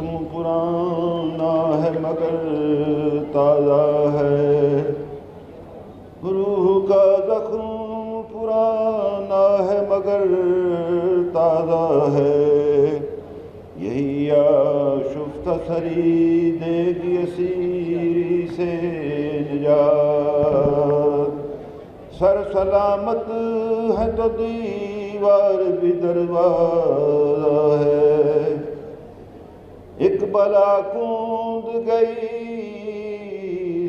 زخم پرانا ہے مگر تازہ ہے، روح کا زخم پرانا ہے مگر تازہ ہے، یہی آشفت سری دے گی اسیری سے نجات۔ سر سلامت ہے تو دیوار بھی دروازہ ہے، ایک بلا کوند گئی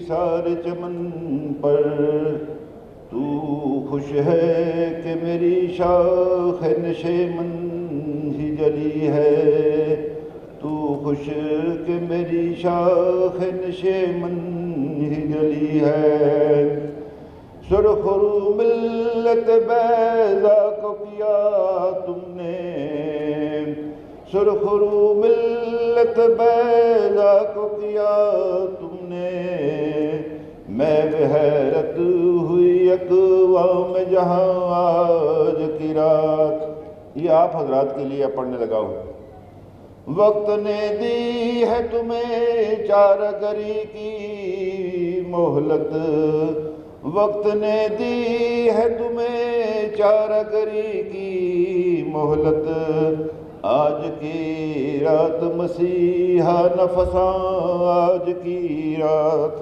سارے چمن پر، تو خوش ہے کہ میری شاخ نشیمن ہی جلی ہے، تو خوش کہ میری شاخ نشیمن ہی جلی ہے۔ سرخ رو ملت بیضا کو کیا تم نے، سرخ رو ملت بیضا کو کیا تم نے، میں بحیرت ہوئی اقوام جہاں آج کی رات۔ یہ آپ حضرات کے لیے پڑھنے لگا ہوں۔ وقت نے دی ہے تمہیں چارہ گری کی مہلت، وقت نے دی ہے تمہیں چارہ گری کی مہلت، آج کی رات مسیحا نفساں آج کی رات۔